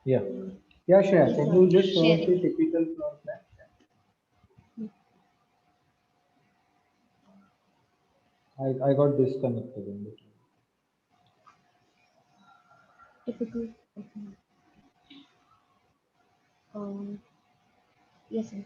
Yeah. Yeah, Shreya, Yes, can sir. you just show us the Sharing. typical floor plan? I got disconnected in between. Typical. Um, yes, sir.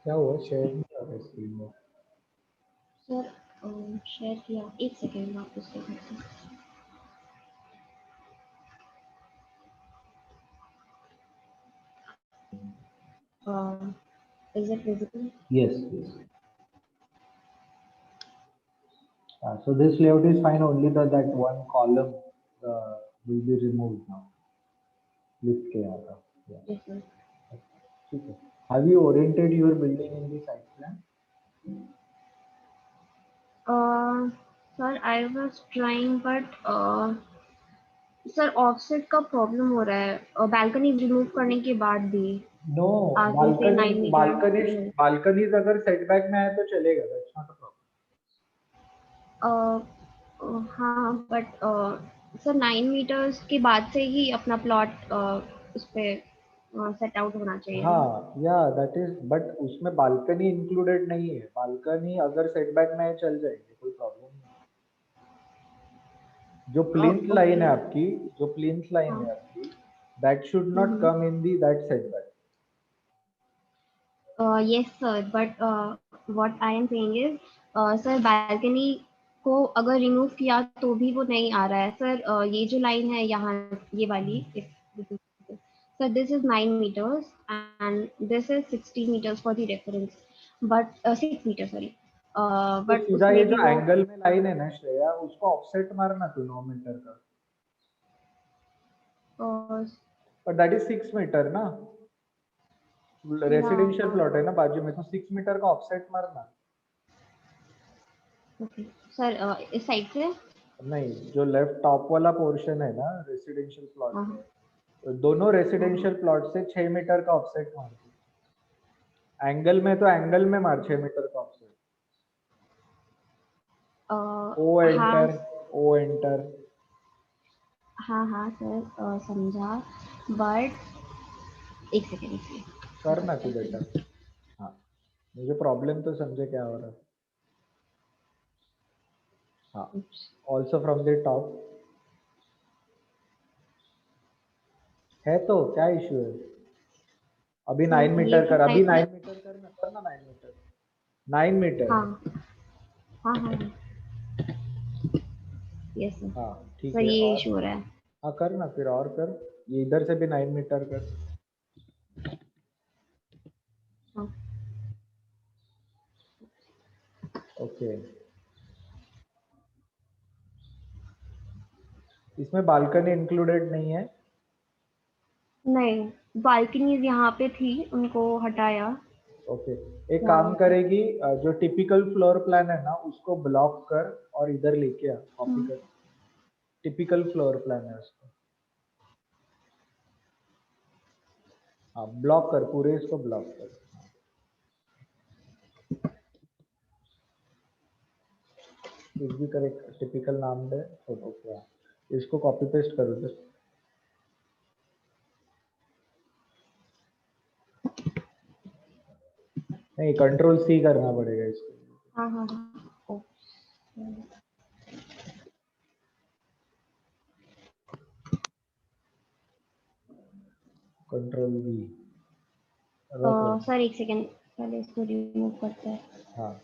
क्या हुआ, share नहीं हो रहा screen में? Sir share किया, एक second में आपको उसके करती हूँ। Is it visible? Yes, yes. So this layout is fine, only that one column will be removed now. Lift के आया था. Yeah. Yes, sir. ठीक है. Have you oriented your building in the site plan? Sir, I was trying, but sir offset का problem हो रहा है balcony remove करने के बाद भी No, आगे से 9 मीटर balconies अगर setback में है तो चलेगा. That's not a problem. हाँ बट सर 9 मीटर्स के बाद से ही अपना प्लॉट उस पे सेट आउट होना चाहिए ना। हाँ, या दैट इज, बट उसमें बालकनी इंक्लूडेड नहीं है. बालकनी अगर सेटबैक में है चल जाएगी, कोई प्रॉब्लम नहीं. जो प्लिंथ लाइन ओके। है आपकी, जो प्लिंथ लाइन हाँ। है आपकी, that should not come in the that setback. Yes sir but what I am saying is sir balcony को अगर रिमूव किया तो भी वो नहीं आ रहा है सर ये जो लाइन है यहाँ ये वाली sir this is 9 meters and this is 60 meters for the reference but 6 meter sorry तो बट सीधा ये उसमें भी जो वो एंगल में लाइन है ना श्रेया, उसको ऑफसेट मारना तू 9 मीटर का. पर दैट इज 6 मीटर ना. रेसिडेंशियल प्लॉट है ना बाजू में, तो 6 मीटर का ऑफसेट मारना. ओके सर इस साइड से नहीं, जो लेफ्ट टॉप वाला पोर्शन है ना रेसिडेंशियल प्लॉट हाँ में, तो दोनों हाँ रेसिडेंशियल प्लॉट से 6 मीटर का ऑफसेट मार. एंगल में तो एंगल में मार 6 मीटर का ऑफसेट. ओ हाँ एंटर, ओ एंटर. हाँ हाँ सर समझा बट एक सेकेंड इसलिए करना तू बेटा. हाँ, मुझे प्रॉब्लम तो समझे क्या हो रहा है. हाँ, ऑल्सो फ्रॉम द टॉप है तो क्या इश्यू है. अभी सर 9 मीटर ये जो कर, अभी साइड 9 मीटर करना, करना 9 मीटर. 9 मीटर. हाँ हाँ हाँ यस सर हाँ ठीक सर है. ये और इशू हो रहा है। हाँ करना फिर, और कर. ये इधर से भी 9 मीटर कर. हाँ ओके. इसमें बालकनी इंक्लूडेड नहीं है. नहीं बालकनीज यहाँ पे थी उनको हटाया ओके. एक काम यहाँ पे करेगी, जो टिपिकल फ्लोर प्लान है ना उसको ब्लॉक कर और इधर लेके आ, कॉपी कर. टिपिकल फ्लोर प्लान है उसको. हाँ, ब्लॉक कर, पूरे इसको ब्लॉक कर. कुछ भी करे, टिपिकल नाम दे फोटो का. इसको कॉपी पेस्ट करो उधर. नहीं, कंट्रोल सी करना पड़ेगा इसको. हाँ हाँ हाँ ओ, कंट्रोल वी. रख रख. सर एक सेकेंड पहले इसको रिमूव करते हैं। हाँ,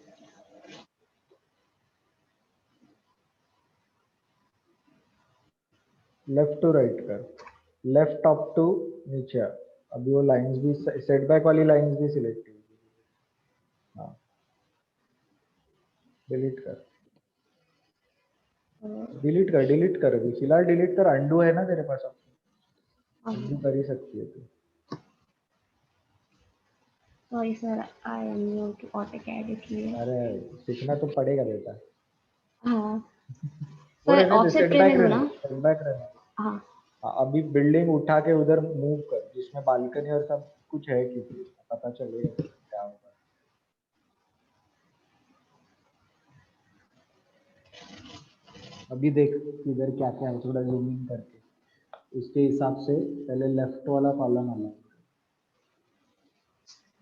लेफ्ट टू राइट कर. लेफ्ट टॉप टू नीचे आ. अभी वो लाइंस भी, सेटबैक वाली लाइंस भी सिलेक्ट की. हाँ, डिलीट कर. डिलीट कर अभी फिलहाल डिलीट कर. अंडू है ना तेरे पास ऑप्शन, अंडू कर ही सकती है तू. Sorry sir, I am new to AutoCAD इसलिए। अरे सीखना तो पड़ेगा बेटा। हाँ वो सर, रहने दे, ऑफसेट सेटबैक प्लेन हो रहने ना? दे, सेटबैक रहने दे। हाँ हाँ, अभी बिल्डिंग उठा के उधर मूव कर जिसमें बालकनी और सब कुछ है, किसी पता चलेगा क्या होगा। अभी देख इधर क्या क्या है, थोड़ा जूम इन करके उसके हिसाब से पहले लेफ्ट वाला कॉलम अलग।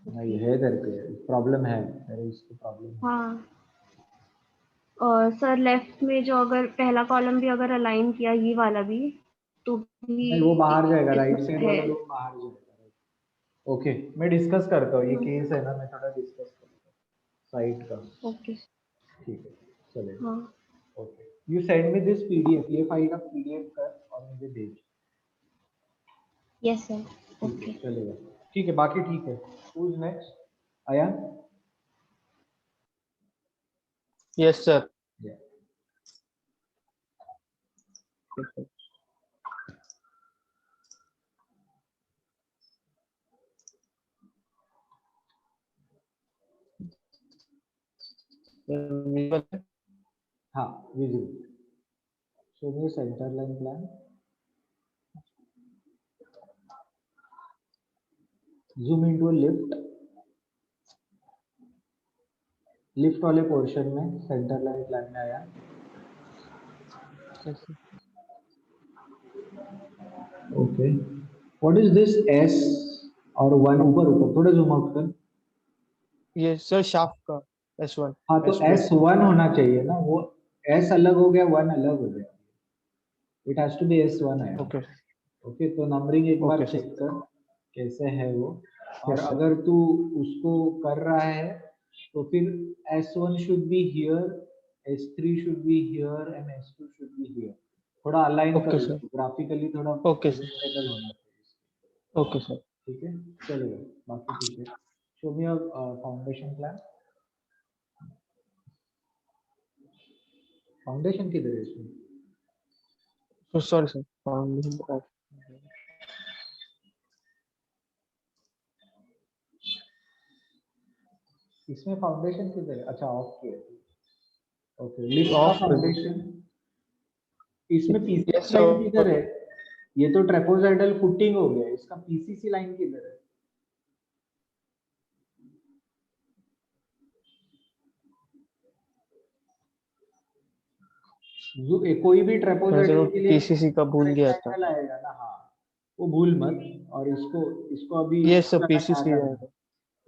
नहीं है इधर पे प्रॉब्लम है, मेरे इसकी प्रॉब्लम है। हाँ। और सर लेफ्ट में जो अगर पहला कॉलम भी अगर अलाइन किया, ये वाला भी, तो भी नहीं वो बाहर जाएगा, राइट इसमें साइड है। वाला रूम बाहर जाएगा। ओके मैं डिस्कस करता हूँ, ये हाँ केस है ना, मैं थोड़ा डिस्कस करता हूँ साइट का। ओके। ठीक है चलेगा। हाँ okay you send me this PDF, ये फाइल का पीडीएफ कर और मुझे भेज। Yes sir. ठीक है ओके। चलेगा। ठीक है बाकी ठीक है। Who is next? Ayaan? Yes sir. या हाँ visible. Show me centre line plan. Zoom into a lift. Lift वाले पोर्शन में सेंटर लाइन प्लान में आया। Okay what is this S और वन, ऊपर ऊपर थोड़ा जूम आउट कर। ये सर शाफ्ट का S1 हाँ तो S2। S1 होना चाहिए ना, वो S अलग हो गया, वन अलग हो गया। It has to be S1 आया। ओके ओके तो नंबरिंग एक बार ओके सर। चेक कर कैसे है वो। और यस सर। अगर तू उसको कर रहा है तो फिर S1 should be here, S3 should be here and S2 should be here. थोड़ा अलाइन कर ओके सर। उसको, ग्राफिकली थोड़ा ओके सर। प्रेजेंटेबल होना चाहिए। Okay sir. ठीक है चलेगा बाकी ठीक है। शो मी फाउंडेशन प्लान। फाउंडेशन किधर है इसमें? Sorry sir, foundation. इसमें फाउंडेशन किधर है? अच्छा ऑफ किया। ओके लिफ्ट का ऑफ कर दीजिए। फाउंडेशन इसमें यस पीसीसी लाइन किधर सर। है? ये तो ट्रेपोजाइडल फुटिंग हो गया, इसका पीसीसी लाइन किधर है? कोई भी मैं ट्रेपोजाइडल जरूर के लिए पीसीसी का भूल गया था। रेक्टेंगल आएगा ना, हाँ वो भूल मत। और इसको इसको अभी यस इसको सर, क्या पीसीसी करना, आएगा।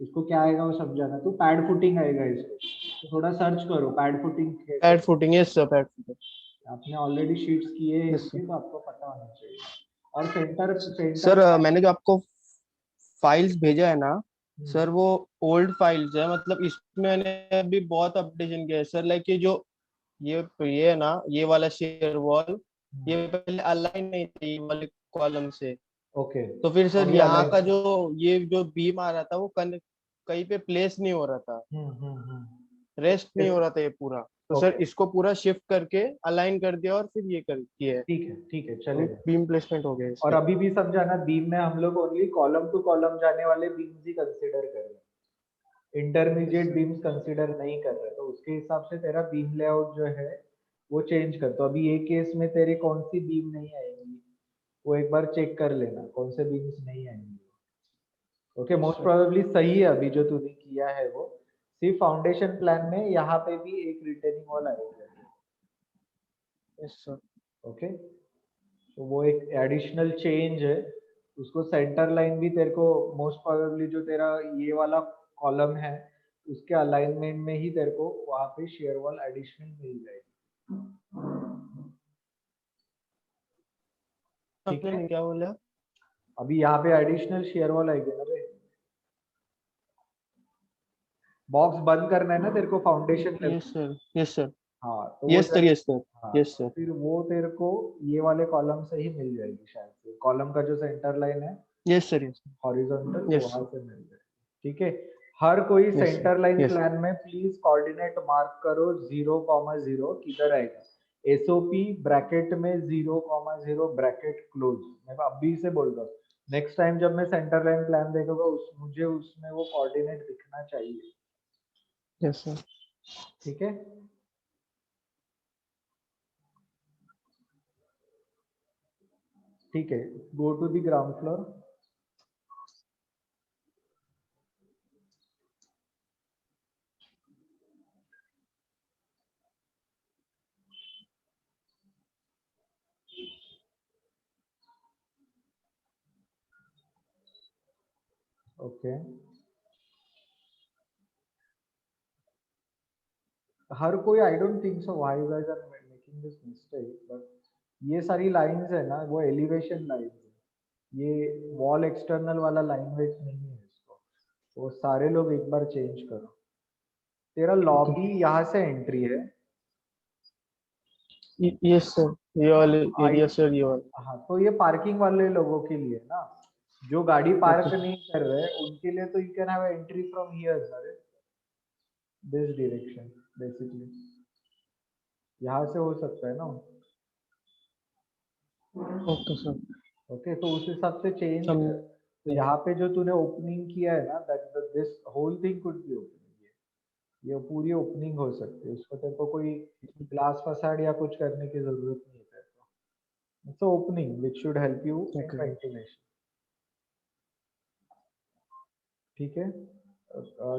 इसको क्या आएगा वो समझाना। तो पैड फुटिंग आएगा इसको, तो थोड़ा सर्च करो पैड फुटिंग कैसे। Pad footing, yes sir, pad footing. आपने ऑलरेडी शीट्स किए हैं यस सर। इसके, तो आपको पता होना चाहिए। और सेंटर सेंटर सर मैंने जो आपको फाइल्स भेजा है ना हम्म, सर, वो ओल्ड फाइल्स है, मतलब इसमें मैंने अभी बहुत अपडेशन किया है सर। लाइक ये है ना, ये वाला शेयर वॉल, ये पहले अलाइन नहीं था ये वाले कॉलम से। ओके तो फिर सर अभी यहाँ अलाइन। का जो ये जो बीम आ रहा था वो कहीं पे प्लेस नहीं हो रहा था, रेस्ट नहीं हो रहा था ये पूरा। तो सर ओके इसको पूरा शिफ्ट करके अलाइन कर दिया और फिर ये कर किया है, ठीक है तो चलेगा। बीम प्लेसमेंट हो गया और इसका। अभी भी समझाना, बीम में हम लोग ओनली कॉलम टू कॉलम जाने वाले बीम्स ही कंसीडर कर रहे हैं, इंटरमीडिएट बीम्स कंसीडर नहीं कर रहे, तो उसके हिसाब से तेरा बीम लेआउट जो है वो चेंज कर। तो अभी ये केस में तेरे कौन सी बीम नहीं आएंगी वो एक बार चेक कर लेना, कौन से बीम्स नहीं आएंगी। Okay most sir. प्रोबेबली सही है अभी जो तूने किया है वो। सिर्फ फाउंडेशन प्लान में यहाँ पे भी एक रिटेनिंग वॉल आएगा। Yes sir. ओके तो वो एक एडिशनल चेंज है। उसको सेंटर लाइन भी तेरे को मोस्ट प्रोबेबली जो तेरा ये वाला कॉलम है उसके अलाइनमेंट में ही तेरे को वहां पे शेयर वॉल एडिशनल मिल जाएगी। ठीक है आपने क्या बोला? अभी यहाँ पे एडिशनल शेयर वॉल आएगी ना रे। बॉक्स बंद करना है ना तेरे को foundation yes level. Sir. Yes sir. हाँ तो वो यस सर। Yes sir. हाँ यस तो सर। फिर वो तेरे को ये वाले कॉलम से ही मिल जाएगी शायद से, कॉलम का जो सेंटर लाइन है यस सर। यस हॉरिजॉन्टल वो यस वहां सर। से मिल जाएगी। ठीक है हर कोई yes sir. Centre line yes plan में प्लीज कोऑर्डिनेट मार्क करो 0,0 किधर आएगा। एसओपी ब्रैकेट में 0,0 ब्रैकेट क्लोज। मैं अभी से बोल रहा हूँ नेक्स्ट टाइम जब मैं सेंटर लाइन प्लान देखूंगा मुझे उसमें वो कोऑर्डिनेट दिखना चाहिए। Yes sir. ठीक है, ठीक है, go to the ground floor. Okay, हर कोई, I don't think so why you guys are making this mistake, but ये सारी लाइंस है ना वो एलिवेशन लाइंस है, ये वॉल एक्सटर्नल वाला लाइन वेट नहीं है इसको, वो सारे लोग एक बार चेंज करो। तेरा लॉबी यहाँ से एंट्री है। यस सर, ये वाले एरिया सर, ये वाला। हाँ, तो ये पार्किंग वाले लोगों के लिए ना, जो गाड़ी पार्क ओके। नहीं कर रहे उनके लिए तो you can have entry from here sir, this direction basically, यहाँ से हो सकता है ना। Okay sir. ओके, तो उस हिसाब से चेंज हम कर। तो यहाँ पे जो तूने ओपनिंग किया है ना, that this whole thing could be opening, ये पूरी ओपनिंग हो सकती है, उसको तेरे को कोई ग्लास फसाड या कुछ करने की जरूरत नहीं है तेरे को, it's opening which should help you in okay. Ventilation. ठीक है,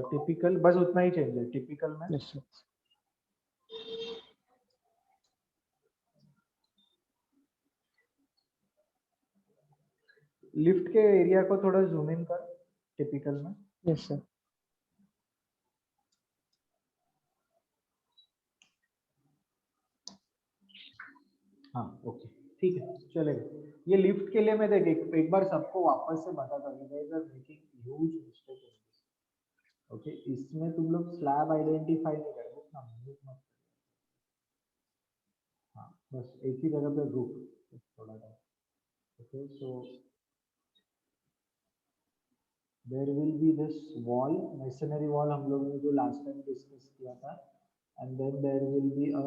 टिपिकल बस उतना ही चेंज है टिपिकल में। Yes sir. लिफ्ट के एरिया को थोड़ा जूम इन कर टिपिकल में। Yes sir. हाँ ओके, ठीक है, चलेगा। ये लिफ्ट के लिए मैं देख एक बार सबको वापस से बता दूंगा, मेकिंग ह्यूज मिस्टेक है। ओके, इसमें तुम लोग स्लैब आइडेंटिफाई नहीं कर रहे ना, move मत करो। हाँ, बस एक ही जगह पे रुक थोड़ा सा। Okay, so there will be this wall, masonry wall हम लोग ने जो लास्ट टाइम डिस्कस किया था, and then there will be a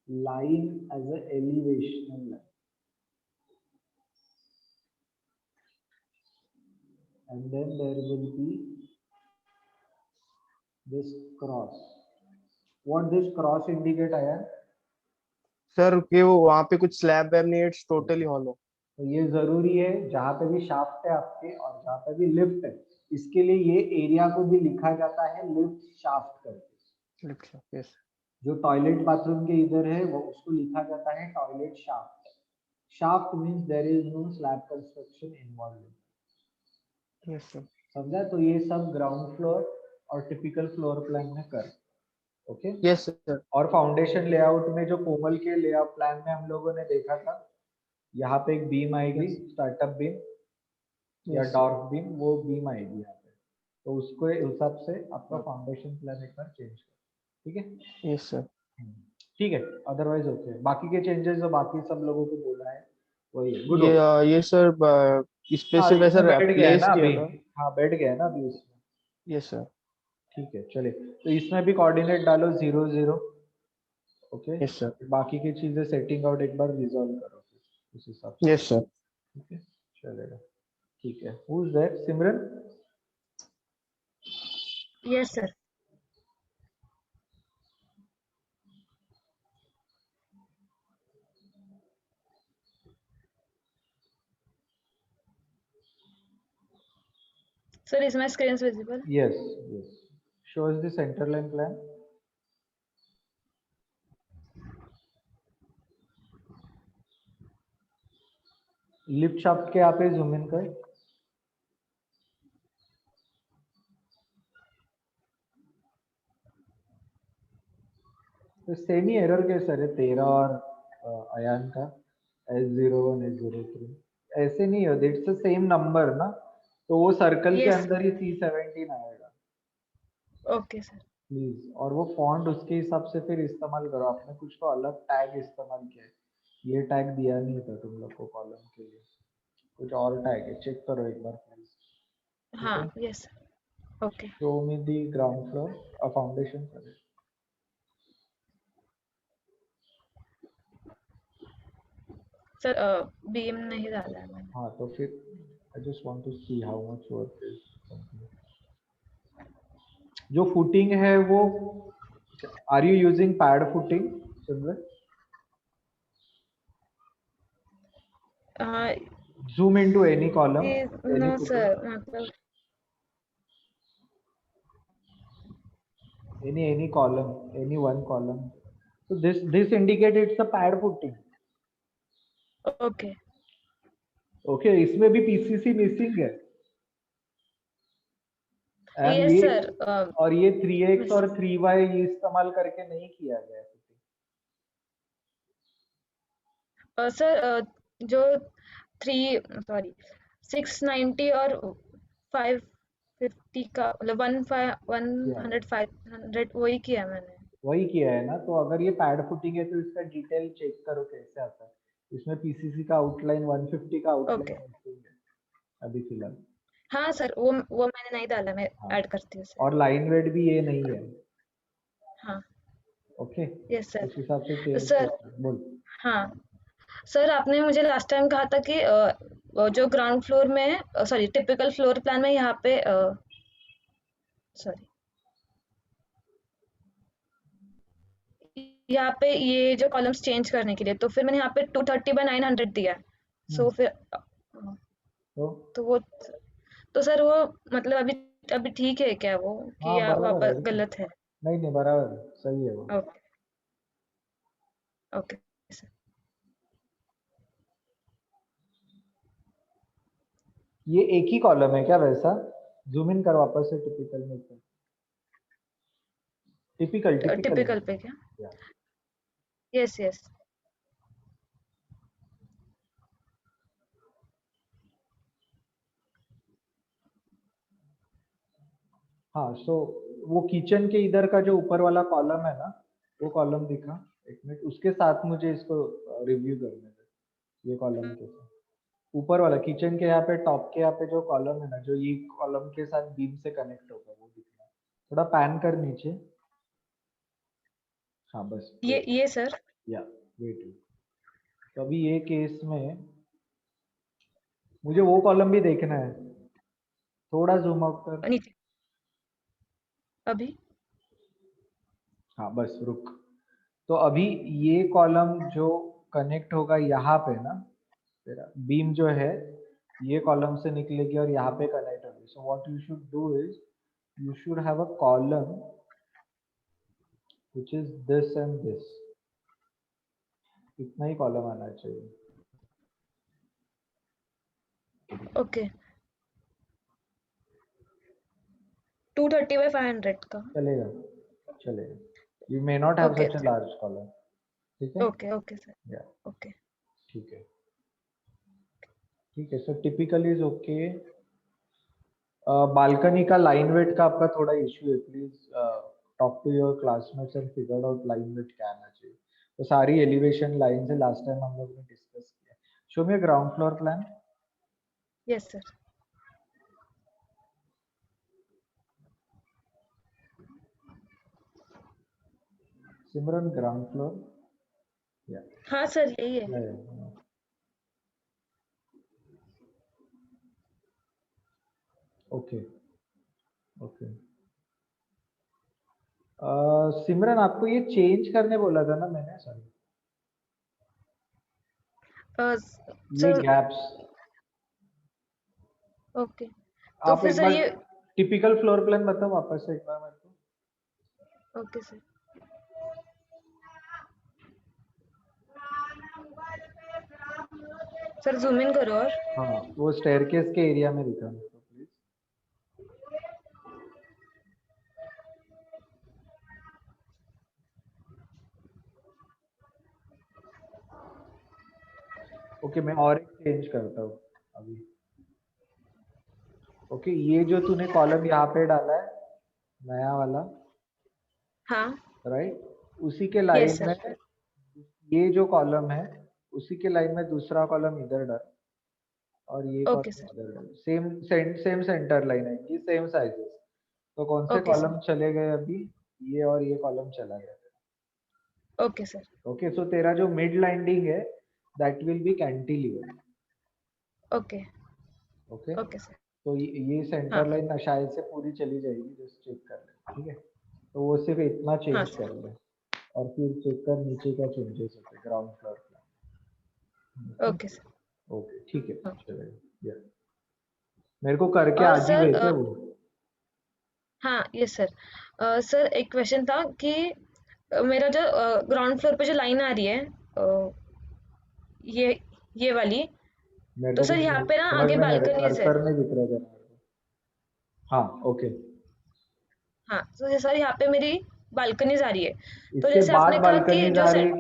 line as a elevation line, and then there will be this cross. What this cross indicate आया? Sir कि वो वहाँ पे कुछ स्लैब वैब नहीं है, इट्स टोटली हॉलो। तो ये जरूरी है, जहाँ पे भी शाफ्ट है आपके और जहाँ पे भी लिफ्ट है, इसके लिए ये एरिया को भी लिखा जाता है लिफ्ट शाफ्ट करके। Lift, yes. जो टॉयलेट बाथरूम के इधर है वो उसको लिखा जाता है toilet shaft. Shaft means there is no slab construction involve. Yes sir. समझा? तो ये सब ग्राउंड फ्लोर और टिपिकल फ्लोर प्लान में कर। Okay, yes sir. और फाउंडेशन लेआउट में जो कोमल के लेआउट प्लान में हम लोगों ने देखा था, यहाँ पे एक बीम आएगी, यस। स्टार्टअप बीम या यस। डॉर्फ बीम, वो बीम आएगी यहाँ पे, तो उसको हिसाब से आपका फाउंडेशन प्लान एक बार चेंज कर। ठीक है, यस सर। ठीक है, अदरवाइज ओके। बाकी के चेंजेस जो बाकी सब लोगों को बोला है वही गुड ये हो। ये सर, इस पे हाँ, सिर्फ ऐसा इसमें बैठ गया है प्लेस ना किया अभी। था। हाँ, बैठ गया है ना अभी उसमें। Yes sir. ठीक है, चले, तो इसमें भी कोऑर्डिनेट डालो 0 0। Okay, yes sir. बाकी की चीजें सेटिंग आउट एक बार रिजॉल्व करो फिर उस हिसाब से। Yes sir. ठीक है, चलेगा। ठीक है, who is that? Simran? Yes, sir. Sir, is my screen visible? Yes, yes. Shows the center line plan. Lift shaft के यहाँ पे जूम इन कर। तो सेम ही एरर कैसे है तेरा और अयान का, S01 S03 ऐसे नहीं हो, इट्स द सेम नंबर ना, तो वो सर्कल के Yes. अंदर ही C17 आएगा Okay, sir. प्लीज। और वो फॉन्ट उसके हिसाब से फिर इस्तेमाल करो, आपने कुछ तो अलग टैग इस्तेमाल किया है, ये टैग दिया नहीं था तुम लोग को कॉलम के लिए, कुछ और टैग है, चेक करो एक बार प्लीज। हाँ, yes, sir. Okay. Show me the ground floor foundation करें। Sir, beam नहीं डाला है मैंने. हाँ, तो फिर I just want to see how much work is. जो footing है वो, are you using pad footing, Simran? Zoom into any column, any no footing, sir, मतलब any column, any one column. So this indicates it's a pad footing. Okay Okay, इसमें भी PCC missing है, and yes ये sir. और ये 3x और 3y ये इस्तेमाल करके नहीं किया गया है। सर जो 690 और 550 का मतलब 100 वही किया मैंने। वही किया है ना, तो अगर ये पैड फुटिंग है तो इसका डिटेल चेक करो कैसे आता है। इसमें पीसीसी का आउटलाइन 150 का आउटलाइन है अभी फिलहाल। हाँ सर, वो मैंने नहीं डाला, मैं ऐड करती हूँ सर। और लाइन वेट भी ये नहीं है। हाँ ओके, यस सर। उस हिसाब से चेंज सर बोल। हाँ सर, आपने मुझे लास्ट टाइम कहा था कि जो ग्राउंड फ्लोर में सॉरी टिपिकल फ्लोर प्लान में यहाँ पे सॉरी यहाँ पे ये जो कॉलम्स चेंज करने के लिए, तो फिर मैंने यहाँ पे 230/900 दिया। सो फिर तो वो तो सर वो मतलब अभी ठीक है क्या वो, कि हाँ बराबर वापस है, गलत है? नहीं बराबर है, सही है वो। Okay okay sir. ये एक ही कॉलम है क्या वैसा? जूम इन कर वापस से टिपिकल में। टिपिकल पे क्या? Yes yes. हाँ, सो वो किचन के इधर का जो ऊपर वाला कॉलम है ना, वो कॉलम दिखा एक मिनट, उसके साथ मुझे इसको रिव्यू करने दे। ये कॉलम के साथ ऊपर वाला किचन के यहाँ पे टॉप के यहाँ पे जो कॉलम है ना, जो ये कॉलम के साथ बीम से कनेक्ट होगा वो दिखना। थोड़ा पैन कर नीचे। हाँ बस ये सर। या वेट। तो अभी ये केस में मुझे वो कॉलम भी देखना है, थोड़ा जूम आउट कर। नीचे अभी। हाँ बस रुक। तो अभी ये कॉलम जो कनेक्ट होगा यहाँ पे ना, तेरा बीम जो है ये कॉलम से निकलेगी और यहाँ पे कनेक्ट होगी। So what you should do is you should have a column which is this and this. इतना ही कॉलम आना चाहिए। ओके 230/500 का चलेगा चलेगा। You may not have okay such a large column. ठीक है, okay okay sir. Yeah okay ठीक है ठीक है। So typical is okay. Balcony का लाइन वेट का आपका थोड़ा इश्यू है, please talk to your classmates and figure out line weight क्या आना चाहिए। तो सारी एलिवेशन लाइन से लास्ट टाइम हम लोग ने डिस्कस किया। Show me ground floor plan. Yes sir. सिमरन ग्राउंड फ्लोर। या हाँ सर यही है। Okay okay. सिमरन आपको ये चेंज करने बोला था ना मैंने, सॉरी ये सर गैप्स। ओके तो आप फिर एक सर बार ये टिपिकल फ्लोर प्लान बताओ वापस से एक बार मेरे को। Okay sir. Sir zoom in करो और हाँ वो स्टेयरकेस के एरिया में दिखा मेरे को प्लीज। ओके मैं और एक चेंज करता हूँ अभी। ओके ये जो तूने कॉलम यहाँ पे डाला है नया वाला, हाँ राइट, उसी के यस लाइन में सर। ये जो कॉलम है उसी के लाइन में दूसरा कॉलम इधर डाल और ये ओके कॉलम सर। इधर डाल। सेम सेंटर लाइन है, ये सेम साइजेस। तो कौन से ओके सर। कॉलम चले गए अभी? ये और ये कॉलम चला गया। Okay sir. ओके सो तेरा जो मिड लैंडिंग है that will B cantilever. Okay okay okay sir. तो ये सेंटर हाँ लाइन शायद से पूरी चली जाएगी, जस्ट चेक कर ले, ठीक है। तो वो सिर्फ इतना हाँ चेंज सर। कर ले और फिर चेक कर नीचे क्या चेंजेस होते हैं ग्राउंड फ्लोर पे। Okay sir. ओके ठीक है हाँ। चलेगा, या मेरे को करके और आज ही सर भेजे वो। हाँ यस सर। सर एक क्वेश्चन था कि मेरा जो ग्राउंड फ्लोर पे जो लाइन आ रही है ये ये वाली, मेरे तो को सर कुछ यहाँ पे ना समझ आगे में नहीं आ रहा, बालकनीज है। कर्सर में दिख रहा है जरा मेरे को। हाँ ओके। हाँ तो सर यहाँ पे मेरी बालकनीज आ रही है, तो इसके जैसे बाद आपने कहा कि बालकनीज जो आ रही सर है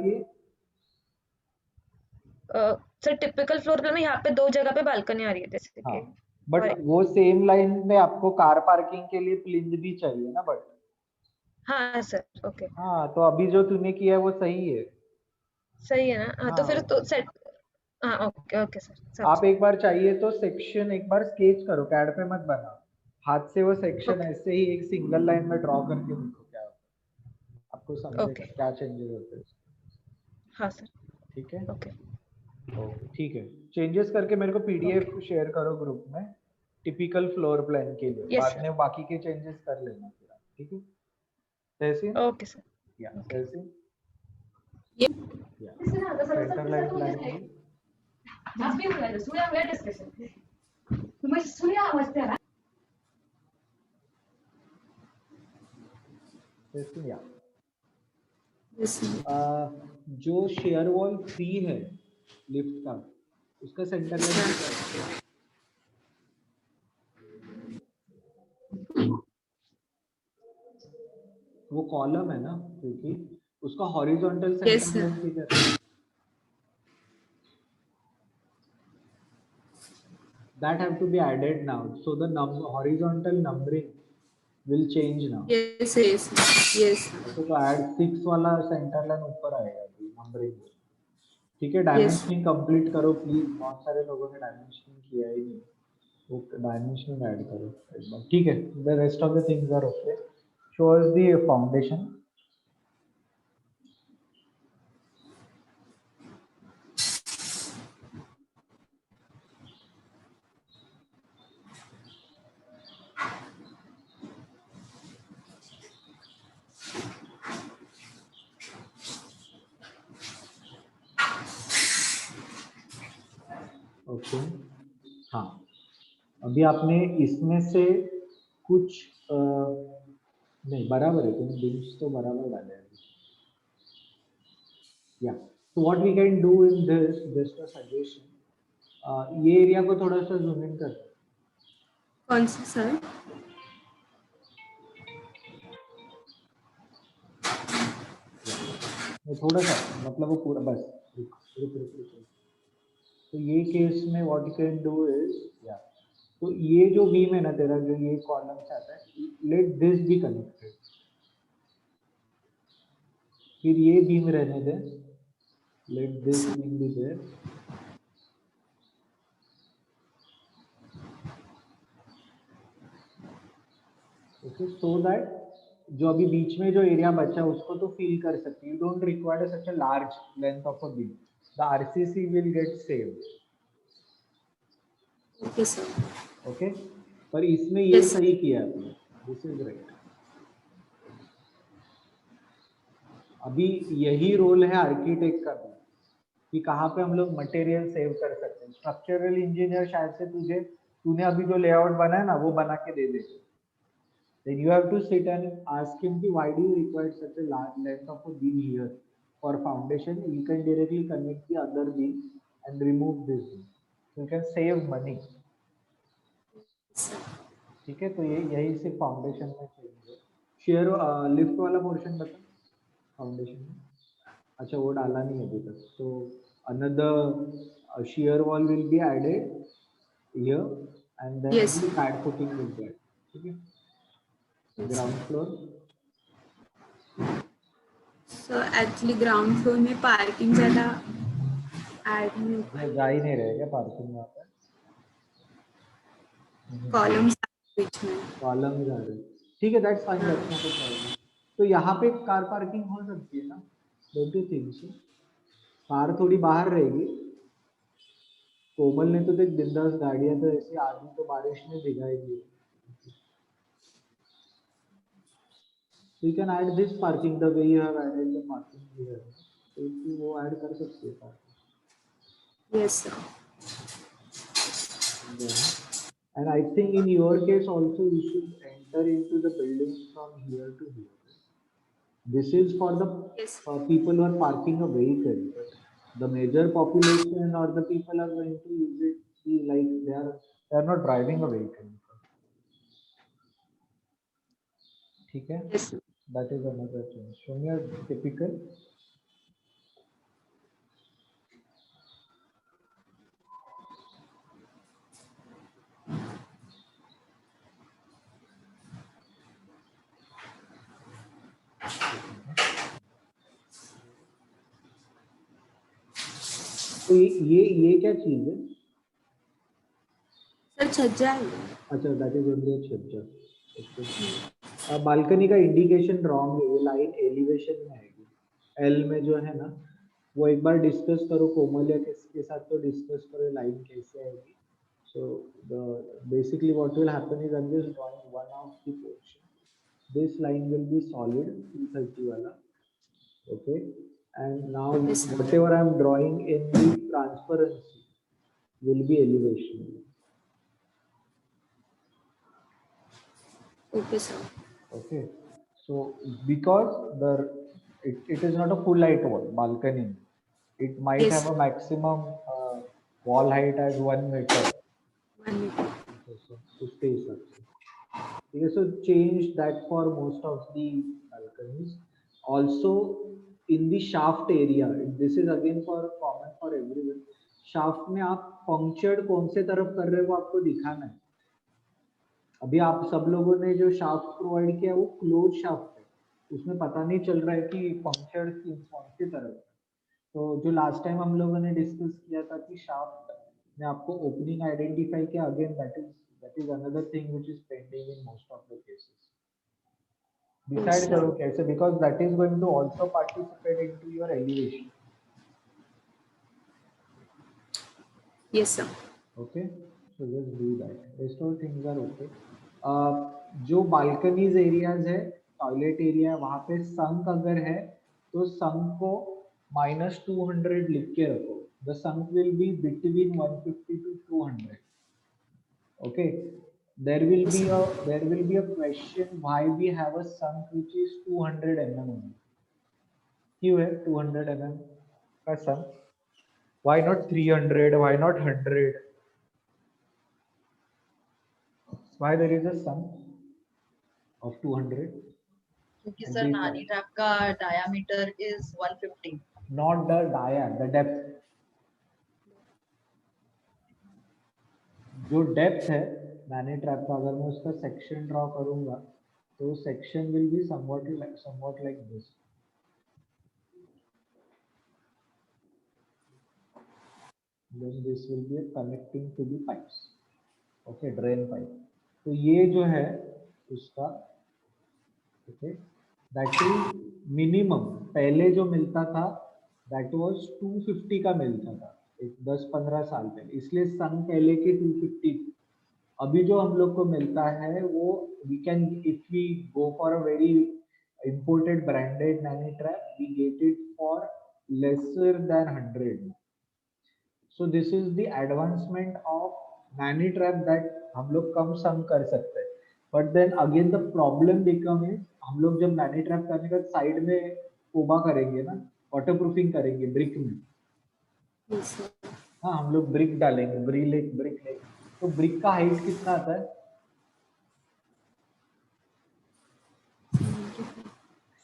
कि टिपिकल फ्लोर प्लान में यहाँ पे 2 जगह पे बालकनी आ रही है जैसे हाँ, कि। बट और वो सेम लाइन में आपको कार पार्किंग के लिए प्लिंथ भी चाहिए ना, बट हाँ सर ओके हाँ तो अभी जो तूने किया है वो सही है। सही है ना। हाँ तो फिर हाँ तो सेट। हाँ ओके ओके सर आप सब। एक बार चाहिए तो सेक्शन एक बार स्केच करो, कैड पे मत बना, हाथ से वो सेक्शन ओके ऐसे ही एक सिंगल लाइन में ड्रॉ करके देखो क्या होता है, आपको ओके समझेगा क्या चेंजेस होते हैं। हाँ सर ठीक है ओके ओके ठीक है, चेंजेस करके मेरे को पीडीएफ ओके शेयर करो ग्रुप में टिपिकल फ्लोर प्लान के लिए, यस बाद सर में बाकी के चेंजेस कर लेना फिर आप, ठीक है तहसीन, ओके सर या ओके। तहसीन Yes. या सेंटर लाइन प्लानिंग तहसीन या Yes. जो शेयर वॉल 3 है लिफ्ट का, उसका सेंटर लाइन कितना है? वो कॉलम है ना, क्योंकि उसका horizontal Yes, centre sir. Line कितना है? That have to be added now, so the horizontal numbering will change now. Yes, yes, yes, okay तो ऐड 6 वाला सेंटर लाइन ऊपर आएगा अभी नंबरिंग, ठीक है। yes. डायमेंशनिंग कंप्लीट करो प्लीज, बहुत सारे लोगों ने डायमेंशनिंग किया ही नहीं, वो डायमेंशनिंग ऐड करो एक बार, ठीक है। The rest of the things are okay, show us the foundation. Okay हाँ, अभी आपने इसमें से कुछ नहीं बराबर है, तुमने बीम्स तो बराबर डाले हैं। या तो what we can do in this, just a suggestion, ये एरिया को थोड़ा सा जूम इन कर, कौन सा सर? थोड़ा सा मतलब वो पूरा बस रुक रुक रुक रुक। तो ये केस में what you can do is, या तो ये जो बीम है ना तेरा, जो ये कॉलम से आता है, लेट दिस बी कनेक्टेड, फिर ये बीम रहने दे, let this beam be there, okay, so that जो अभी बीच में जो एरिया बचा उसको तो फिल कर सकते, you don't require such a large length of a beam, the RCC will get saved, Okay, sir. Okay. पर इसमें ये Yes. सही किया आपने, दिस इज राइट। अभी यही रोल है आर्किटेक्ट का भी, कि कहाँ पे हम लोग मटेरियल सेव कर सकते हैं। स्ट्रक्चरल इंजीनियर शायद से तूने अभी जो लेआउट बनाया ना वो बना के दे दे, then you have to sit and ask him कि why do you require such a large length of a beam here for foundation, you can directly connect the other beam and remove this beam, you can save money, ठीक है। तो ये यही सिर्फ foundation में चाहिए। Share lift वाला portion बता फाउंडेशन में, अच्छा वो डाला नहीं अभी तक, तो another shear wall will be added here and then Yes. the pad footing will be added, ठीक है। Ground floor, So actually ground floor में parking ज़्यादा add नहीं होता, जा ही नहीं रहेगा पार्किंग वहाँ पे, columns बीच में. कॉलम जा रहे, ठीक है, that's fine, that's not a problem. तो यहाँ पे कार पार्किंग हो सकती है ना, don't you think so? Car थोड़ी बाहर रहेगी, कोमल ने तो देख बिंदास गाड़ियां तो ऐसे आधी तो बारिश में भिगाई दी। So you can add this parking the way you have added the parking here. So you वो ऐड कर सकते हो parking. Yes, sir. And I think in your case also you should enter into the building from here to here. This is for the Yes. people who are parking a vehicle. The major population or the people are going to use it like they are not driving a vehicle. ठीक है? Yes, sir. That is another change. Show me a typical. तो ये क्या चीज है? Sir छज्जा है। अच्छा, दैट इज ओनली छज्जा। बालकनी का इंडिकेशन रॉन्ग है, ये लाइन एलिवेशन में आएगी। एल में जो है ना, वो एक बार डिस्कस करो कोमल या किसके साथ, तो डिस्कस करो लाइन कैसे आएगी। So basically what will happen is I am just drawing one of the portion, this line will be solid 230 वाला, okay, and now whatever I am drawing in the transparency will be elevation. Okay, sir. Okay, so because it is not a full height wall balcony, it might Yes. have a maximum wall height as 1 meter. 1 meter. So space okay, so change that for most of the balconies. Also in the shaft area, this is again for common for everyone, shaft में आप punctured कौन से तरफ कर रहे हो वो आपको दिखाना है। अभी आप सब लोगों ने जो शाफ्ट प्रोवाइड किया वो क्लोज शाफ्ट है, उसमें पता नहीं चल रहा है कि पंक्चर्ड कौन सी तरफ है। तो जो लास्ट टाइम हम लोगों ने डिस्कस किया था कि शाफ्ट में आपको ओपनिंग आइडेंटिफाई किया, again that is another thing which is pending in most of the cases. Decide करो कैसे, because that is going to also participate into your elevation. Yes, sir. Okay, so just do that. Rest all things are okay. जो balconies areas है, toilet area, वहां पे संक अगर है तो संक को -200 लिख के रखो। The sunk will be between 150 to 200. Okay, there will be a question why we have a sunk which is 200 mm only. क्यों है 200 mm का संक? Why not 300? Why not 100? Why there is a sum of 200? क्योंकि sir नानी trap का diameter is 150. Not the dia, the depth. जो depth है नानी trap का, अगर मैं उसका सेक्शन ड्रॉ करूंगा तो section will be somewhat like this. Then this will be connecting to the pipes. Okay, drain pipe. तो ये जो है उसका, okay, that is minimum. पहले जो मिलता था that was 250 का मिलता था 10-15 साल पहले, इसलिए सन पहले के 250 थे। अभी जो हम लोग को मिलता है वो we can, if we go for a very imported branded nanny trap, we get it for lesser than 100. So this is the advancement of nanny trap that हम लोग कम सम कर सकते हैं। But then again the problem become is, हम लोग जब nanny trap करने का साइड में कोबा करेंगे ना, वाटरप्रूफिंग करेंगे ब्रिक में। Yes, sir. हाँ, हम लोग ब्रिक डालेंगे, ब्रिक लेक, तो ब्रिक का हाइट कितना आता है?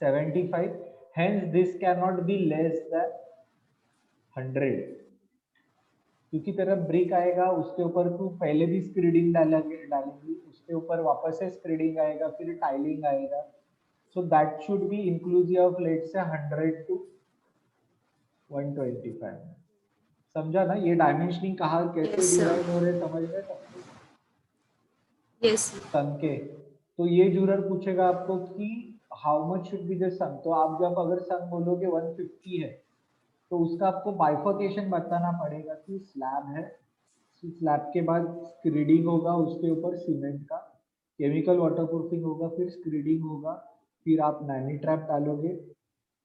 75. Hence this cannot be less than 100, क्योंकि तेरा ब्रिक आएगा उसके ऊपर तू पहले भी स्क्रीडिंग डालेंगी, उसके ऊपर वापस से स्क्रीडिंग आएगा, फिर टाइलिंग आएगा। So that should be inclusive of let's say 100 to 125। समझा ना ये डायमेंशनिंग कहाँ कैसे डिवाइड हो रहे, समझ रहे सबको? Yes. सन के, तो ये जरूर पूछेगा आपको कि how much should be the sun. तो आप जब अगर सन बोलोगे 150 है तो उसका आपको बाइफर्केशन बताना पड़ेगा कि स्लैब है स्लैब के बाद स्क्रीडिंग होगा, उसके ऊपर सीमेंट का केमिकल वाटरप्रूफिंग होगा, फिर स्क्रीडिंग होगा, फिर आप नैनी ट्रैप डालोगे।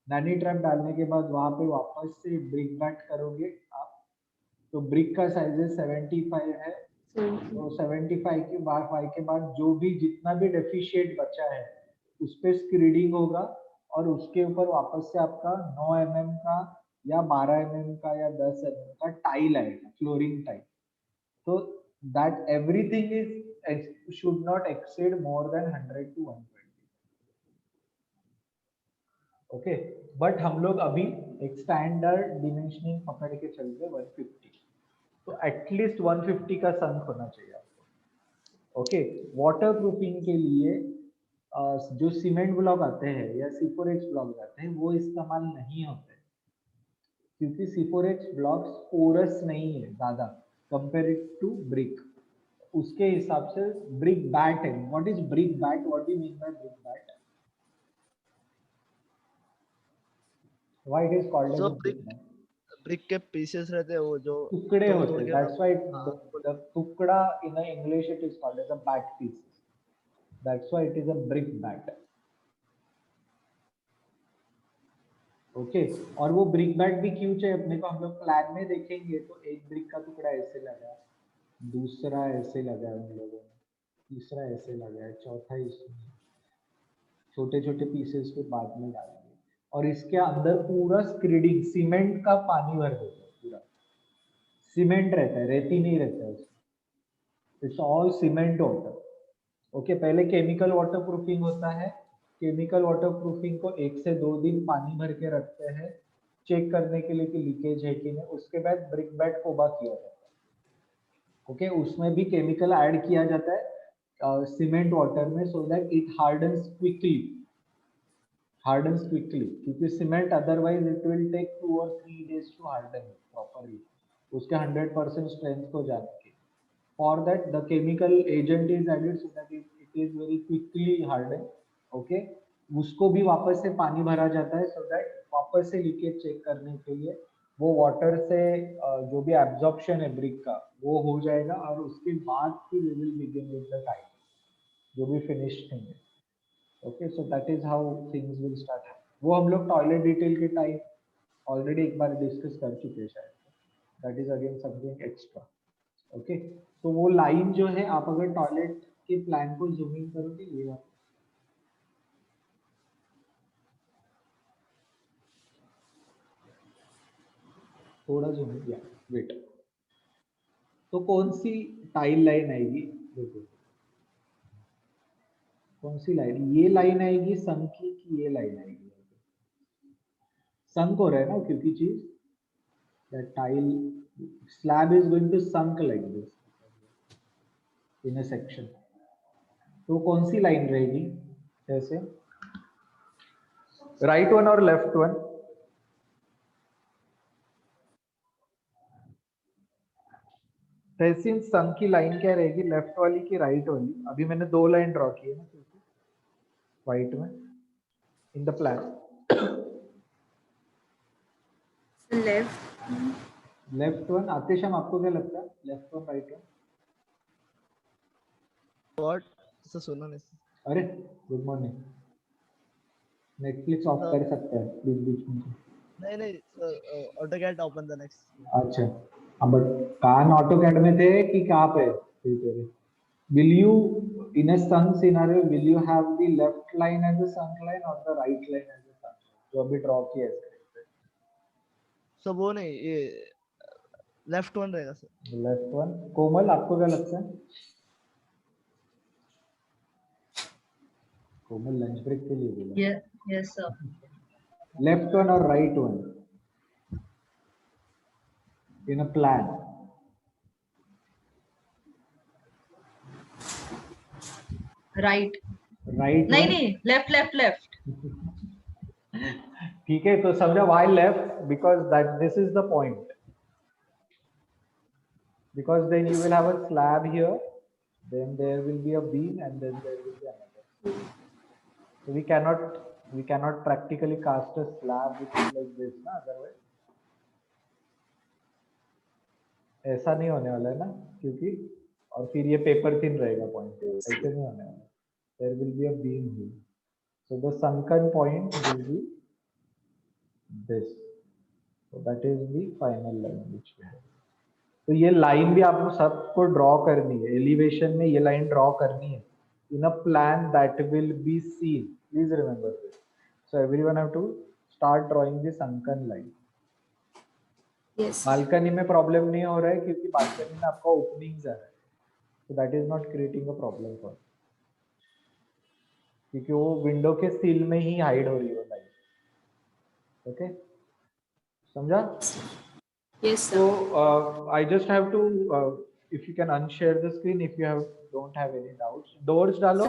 नैनी ट्रैप डालने के बाद वहां पे वापस से ब्रिक बैट करोगे आप। तो ब्रिक का साइज 75 है, तो 75 के बाद जो भी जितना भी डेफिशिएंट बचा है उस पे स्क्रीडिंग होगा, और उसके ऊपर वापस से आपका 9 mm का या 12 mm का या 10 mm का टाइल आएगा, फ्लोरिंग टाइल। तो that everything is should not exceed more than 100 to 120। Okay, but हम लोग अभी एक स्टैंडर्ड डिमेंशनिंग पकड़ के चल रहे 150, तो एटलीस्ट 150 का संक होना चाहिए आपको। ओके, वाटर प्रूफिंग के लिए जो सीमेंट ब्लॉक आते हैं या C4H ब्लॉक आते हैं वो इस्तेमाल नहीं होते, क्योंकि C4H ब्लॉक्स पोरस नहीं है ज्यादा कंपेयर्ड टू ब्रिक। उसके हिसाब से ब्रिक बैट है। What is brick bat? What do you mean by brick bat? Why it is called as So a brick bat? brick के pieces रहते हैं वो जो टुकड़े तोड़ होते तोड़ हैं, के दैट्स व्हाई हाँ, द टुकड़ा in English it is called as a bat pieces, that's why it is a brick bat. Okay, और वो ब्रिक बैट भी क्यों चाहिए अपने को? हम लोग प्लान में देखेंगे तो एक ब्रिक का टुकड़ा ऐसे लगा, दूसरा ऐसे लगा है उन लोगों ने, तीसरा ऐसे लगा है, चौथा इसमें, छोटे छोटे पीसेस को बाद में डालेंगे, और इसके अंदर पूरा स्क्रीडिंग सीमेंट का पानी भर देते हैं, पूरा सीमेंट रहता है, रेती नहीं रहता है उसमें, it's all cement water. Okay, पहले केमिकल वाटर प्रूफिंग होता है। केमिकल वाटर प्रूफिंग को 1 से 2 दिन पानी भर के रखते हैं चेक करने के लिए कि लीकेज है कि नहीं। उसके बाद ब्रिक बैट कोबा किया जाता है। ओके, उसमें भी केमिकल ऐड किया जाता है सीमेंट वाटर में, so that it hardens quickly, क्योंकि cement otherwise it will take 2 or 3 days to harden properly उसके 100% स्ट्रेंथ को जाने के। For that the chemical agent is added so that it is very quickly hardened. Okay, उसको भी वापस से पानी भरा जाता है so that वापस से लीकेज चेक करने के लिए वो वाटर से जो भी एब्जॉर्प्शन है ब्रिक का वो हो जाएगा, और उसके बाद फिर we will begin with the time, जो भी फिनिश्ड थिंग है। Okay, so that is how things will start. वो हम लोग टॉयलेट डिटेल के टाइम ऑलरेडी एक बार डिस्कस कर चुके हैं शायद, that is again something extra. Okay, तो वो लाइन जो है, आप अगर टॉयलेट के प्लान को जूम इन करोगे ये वाला, थोड़ा जूम इन किया, वेट, तो कौन सी टाइल लाइन आएगी? देखो कौन सी लाइन, ये लाइन आएगी संक की ये लाइन आएगी? संक हो रहा है ना, क्योंकि चीज that tile slab is going to sunk like this in a section। तो कौन सी लाइन रहेगी? ऐसे राइट वन और लेफ्ट वन? तहसीन संक की लाइन क्या रहेगी, लेफ्ट वाली की राइट वाली? अभी मैंने 2 लाइन ड्रॉ की है ना व्हाइट में in the plan. Left one. Atisham आपको क्या लगता है, left one right one? what ऐसा सुना नहीं। अरे गुड मॉर्निंग, नेटफ्लिक्स ऑफ कर सकता है बीच बीच में? नहीं AutoCAD open the next। अच्छा, अब कान ऑटोकैड में थे कि कहाँ पे तेरे? Will you in a sunk scenario will you have the left line as a sunk line or the right line as a sunk line? जो अभी ड्रॉ किया है So वो नहीं, ये लेफ्ट वन रहेगा सर। Left one. कोमल आपको क्या लगता है? कोमल लंच ब्रेक के लिए बोला। Yes, sir. लेफ्ट वन और right one in a plan? Right. Right नहीं, left. ठीक है, तो समझो why left? Because that this is the point. Because then you will have a slab here, then there will be a beam, and then there will be another. So we cannot practically cast a slab which is like this, na, otherwise. ऐसा नहीं होने वाला है ना, क्योंकि और फिर ये पेपर थिन रहेगा पॉइंट, ऐसे नहीं होने वाला. There will be a beam here. So the sunken point will be this. So that is the final line which we have. तो ये लाइन भी आपको सबको ड्रॉ करनी है, एलिवेशन में ये लाइन ड्रॉ करनी है in a plan that will be seen. Please remember this. So everyone have to start drawing the sunken line. Yes. Balcony में प्रॉब्लम नहीं हो रहा है क्योंकि बालकनी में आपका ओपनिंग्स आ रहा है, so that is not creating a problem for you. क्योंकि वो विंडो के सील में ही हाइड हो रही है लाइन. ओके, समझा? Yes, sir. So I just have to if you can unshare the screen if you don't have any doubts. Doors डालो.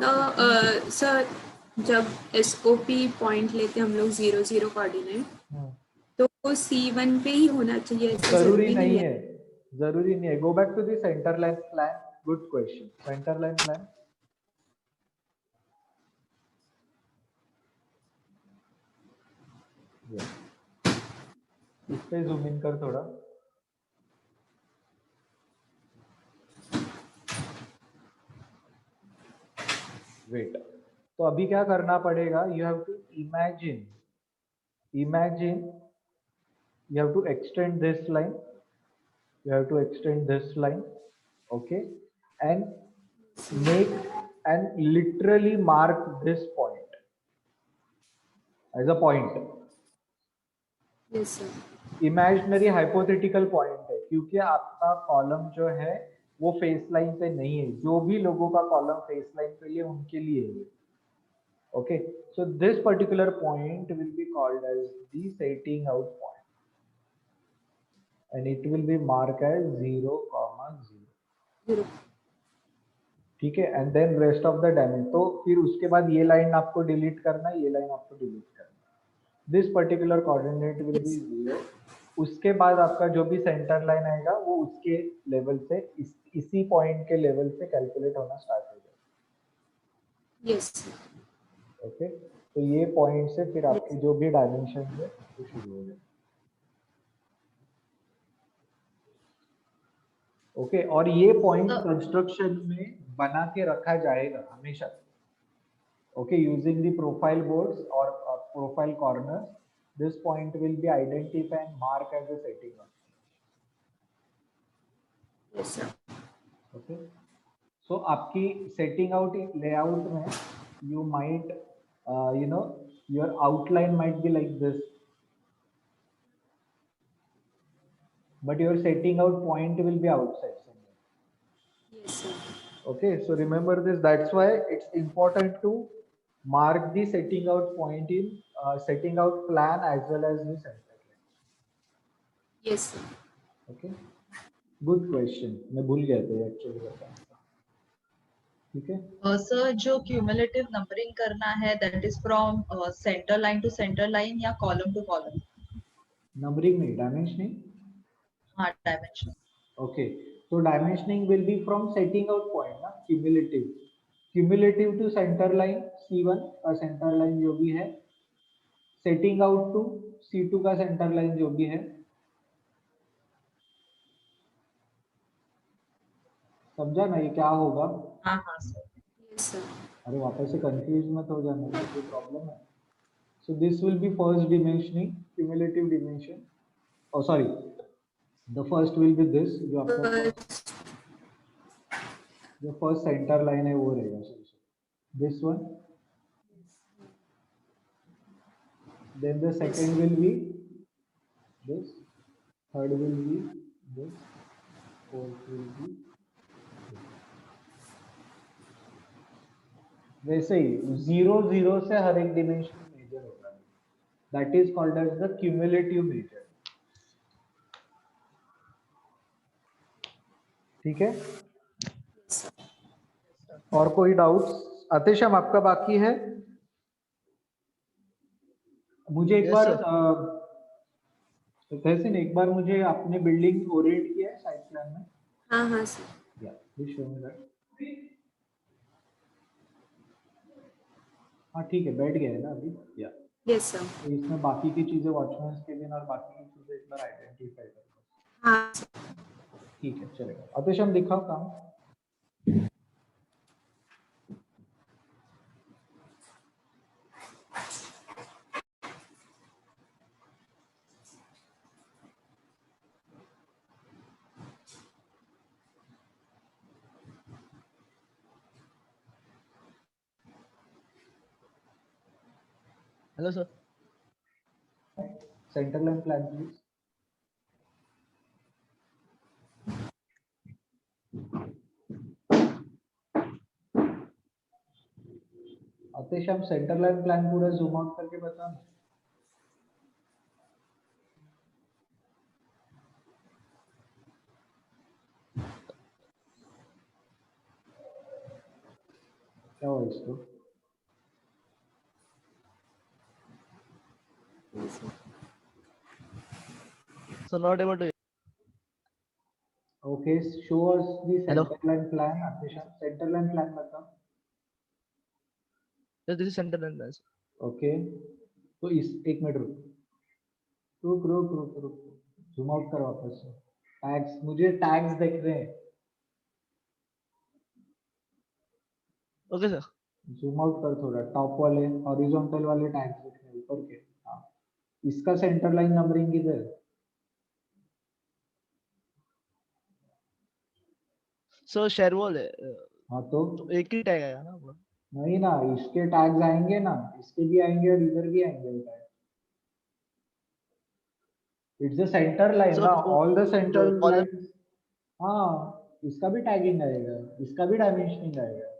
Sir जब SOP पॉइंट लेते हम लोग 0 0 कोऑर्डिनेट, तो वो C1 पे ही होना चाहिए, ऐसा जरूरी नहीं है, जरूरी नहीं है. Go back to the center line plan. Good question. Center line plan. Yeah. इस पे जूम इन कर थोड़ा. वेट. तो अभी क्या करना पड़ेगा? You have to imagine you have to extend this line, okay, and make and literally mark this point as a point. Yes, sir. Imaginary hypothetical point है क्योंकि आपका कॉलम जो है वो फेस लाइन पे नहीं है. जो भी लोगों का कॉलम फेस लाइन पे लिए उनके लिए है. Okay, so this particular point will be called as the setting out point and it will be marked as 0, 0. ठीक है, and then rest of the dimension. तो फिर उसके बाद ये लाइन आपको डिलीट करना है, ये लाइन आपको डिलीट करना है. This particular coordinate will be 0. उसके बाद आपका जो भी सेंटर लाइन आएगा वो उसके लेवल से इसी पॉइंट के लेवल से कैलकुलेट होना स्टार्ट हो जाएगा. Yes. ओके, तो ये पॉइंट से फिर आपकी जो भी डायमेंशन है वो शुरू हो जाए. ओके, और ये पॉइंट कंस्ट्रक्शन में बना के रखा जाएगा हमेशा. Okay, using the profile boards और profile corners, this point will be identify and mark as a setting. Yes, sir. Okay, so आपकी सेटिंग आउट लेआउट में you might your outline might be like this, but your setting out point will be outside somewhere. Yes, sir. Okay, so remember this. That's why it's important to mark the setting out point in setting out plan as well as the center line. Yes, sir. Okay, good question. मैं भूल गया था actually बताना. ठीक है sir, जो cumulative numbering करना है that is from centre line to centre line या कॉलम टू कॉलम? नंबरिंग नहीं, डायमेंशनिंग. हाँ, डायमेंशन. ओके, तो dimensioning will be from setting out point ना, cumulative to centre line C1 का सेंटर लाइन जो भी है, सेटिंग आउट टू C2 का सेंटर लाइन जो भी है. समझा ना ये क्या होगा? हाँ हाँ सर. Yes, sir. अरे वापस से कंफ्यूज मत हो जाना, कोई प्रॉब्लम है. So this will be first dimensioning, cumulative dimension. Oh sorry, the first will be this, जो आपका जो फर्स्ट सेंटर लाइन है वो रहेगा. This one, then the second will be this, third will be this, fourth will be. वैसे ही 0 0 से हर एक डिमेंशन मेजर होता है. That is called as the cumulative measure. ठीक है, और कोई डाउट्स? आतिशम आपका बाकी है. मुझे एक बार तहसीन, एक बार मुझे आपने बिल्डिंग ओरिएंट किया है साइड प्लान में? हाँ हाँ सर. या प्लीज शो मी दैट. हाँ ठीक है, बैठ गया है ना अभी. या यस सर. तो इसमें बाकी की चीजें वॉचमैन के दिन और बाकी की चीजें एक बार आइडेंटिफाई करो. हाँ. ठीक है चलेगा। आतिश हम दिखाओ काम। Hello sir. Centre line plan please. Atish हम सेंटर लाइन प्लान पूरा जूम आउट करके बता। क्या हुआ इसको? So not able to. Okay, show us the Hello. center line plan. Atisha, center line plan बताओ। Yes, this is center line plan. Okay, तो इस एक मिनट रुक जूम आउट कर वापस से। टैग्स, मुझे टैग्स दिख रहे हैं। Okay sir. जूम आउट कर थोड़ा, टॉप वाले हॉरिजॉन्टल वाले टैग्स दिख रहे हैं ऊपर के। हाँ, इसका सेंटर लाइन नंबरिंग किधर? सो शेयर वॉल है। हाँ तो एक ही टैग आएगा ना? नहीं ना, इसके टैग्स आएंगे ना, इसके भी आएंगे और इधर भी आएंगे tag. It's the centre line ना, ऑल द सेंटर लाइन। हाँ, इसका भी टैगिंग आएगा, इसका भी डायमेंशनिंग आएगा।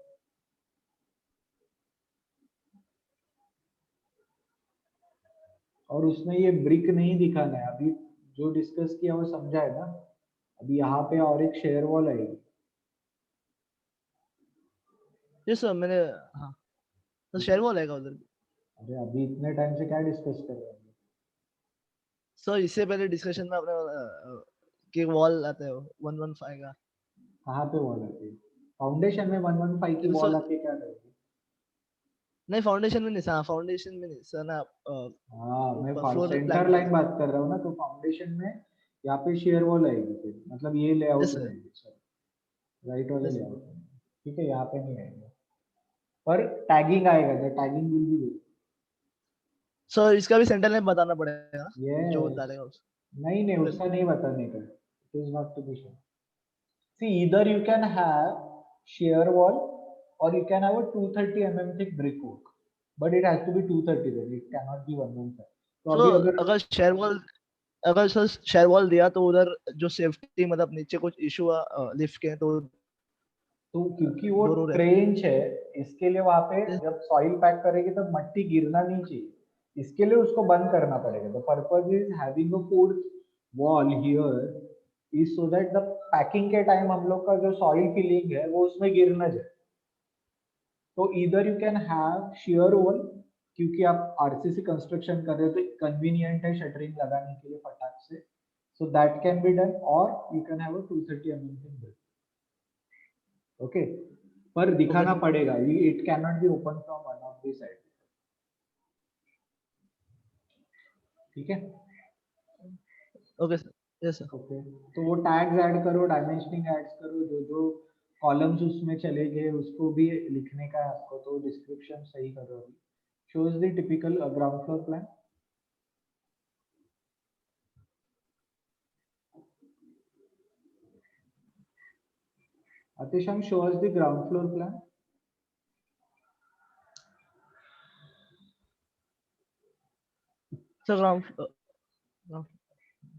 और उसमें ये ब्रिक नहीं दिखाना है अभी, जो डिस्कस किया वो समझा है ना। अभी यहाँ पे और एक शेयर वॉल आएगी। यस सर मैंने। हाँ तो शेयर वॉल आएगा उधर। अरे अभी इतने टाइम से क्या डिस्कस कर रहे हैं? सर इससे पहले डिस्कशन में अपने कि वॉल आता है 115 का। कहाँ पे वॉल आती है? फाउंडेशन में 115 की वॉल आती है, क्या करेगी? नहीं फाउंडेशन में नहीं सर, फाउंडेशन में नहीं सर ना। हाँ, मैं फ्लोर सेंटर लाइन बात कर रहा हूँ ना, तो फाउंडेशन में यहाँ पे शेयर वॉल आएगी फिर, मतलब ये लेआउट में आएगी सर, राइट वाले लेआउट में। ठीक है, यहाँ पे नहीं आएगा, पर टैगिंग आएगा, the tagging will be there. Sir इसका भी सेंटर लाइन बताना पड़ेगा जो Yes. डालेगा उसको। नहीं उसका नहीं बताने का, it is not to be shown. See, either you can have shear wall or you can have a 230 mm thick brickwork, but it has to be 230 then, it cannot be 115. तो so, अभी अगर sir share wall दिया तो उधर जो safety मतलब नीचे कुछ इशू लिफ्ट के तो क्योंकि वो ट्रेंच है, इसके लिए वहां पे जब सॉइल पैक करेगी तब मट्टी गिरना नहीं चाहिए, इसके लिए उसको बंद करना पड़ेगा। The purpose is having a fourth wall here is so that the packing के टाइम हम लोग का जो सॉइल फिलिंग है वो उसमें गिर न जाए। तो इधर you can have shear wall, क्योंकि आप आरसीसी कंस्ट्रक्शन कर रहे हो तो कन्वीनियंट है शटरिंग लगाने के लिए फटाक से, so that can be done, और you can have a 230 mm thick brick। Okay, पर दिखाना पड़ेगा, it can not be open from one of the side. ठीक है, okay sir. Yes sir. Okay, तो वो टैग्स ऐड करो, डायमेंशनिंग ऐड करो, जो जो कॉलम्स उसमें चले गए उसको भी लिखने का है आपको, तो डिस्क्रिप्शन सही करो। अभी shows the typical ground floor plan। Atisham, show us the ground floor plan। Sir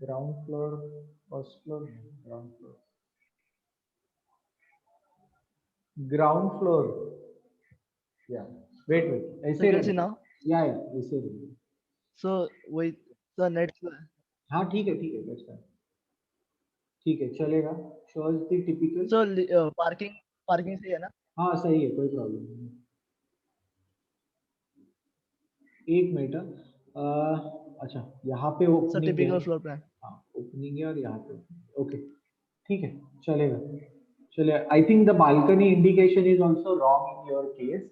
ground floor, first floor, ground floor, ground floor, yeah, wait ऐसे कैसे ना? या ऐसे रहे। सो वही सर नेक्स्ट। हाँ ठीक है बेस्ट है, ठीक है चलेगा। show us the typical। Sir parking सही है ना? हाँ सही है, कोई प्रॉब्लम नहीं। एक मिनट, अच्छा यहाँ पे ओपनिंग है, टिपिकल फ्लोर प्लान। हाँ ओपनिंग है और यहाँ पे, ओके ठीक है चलेगा। चलिए, I think the balcony indication is also wrong in your case.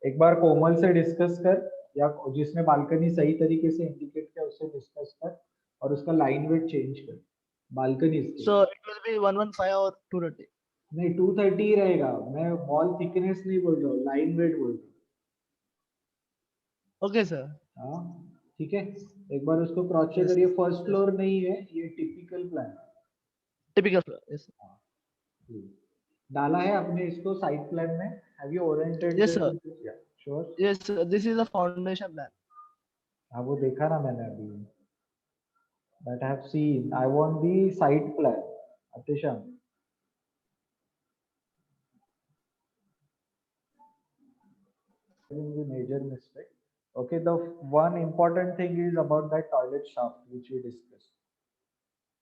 एक बार कोमल से डिस्कस कर, या जिसने बालकनी सही तरीके से इंडिकेट किया उससे डिस्कस कर, और उसका लाइन वेट चेंज कर। बालकनीज के। So it will be 115 or 230. नहीं 230 ही रहेगा, मैं वॉल थिकनेस नहीं बोल रहा हूँ, लाइन वेट बोल रहा हूँ। Okay sir. हाँ ठीक है, एक बार उसको क्रॉस चेक करिए। फर्स्ट फ्लोर नहीं है, ये typical plan. Typical sir. Yes. डाला है आपने इसको साइड प्लान में? Have you oriented? Yes sir. Sure? Yes sir. This is a foundation plan. हाँ वो देखा ना मैंने अभी, that I have seen. I want the site plan. Atisham. The major mistake. Okay, the one important thing is about that toilet shaft which we discussed.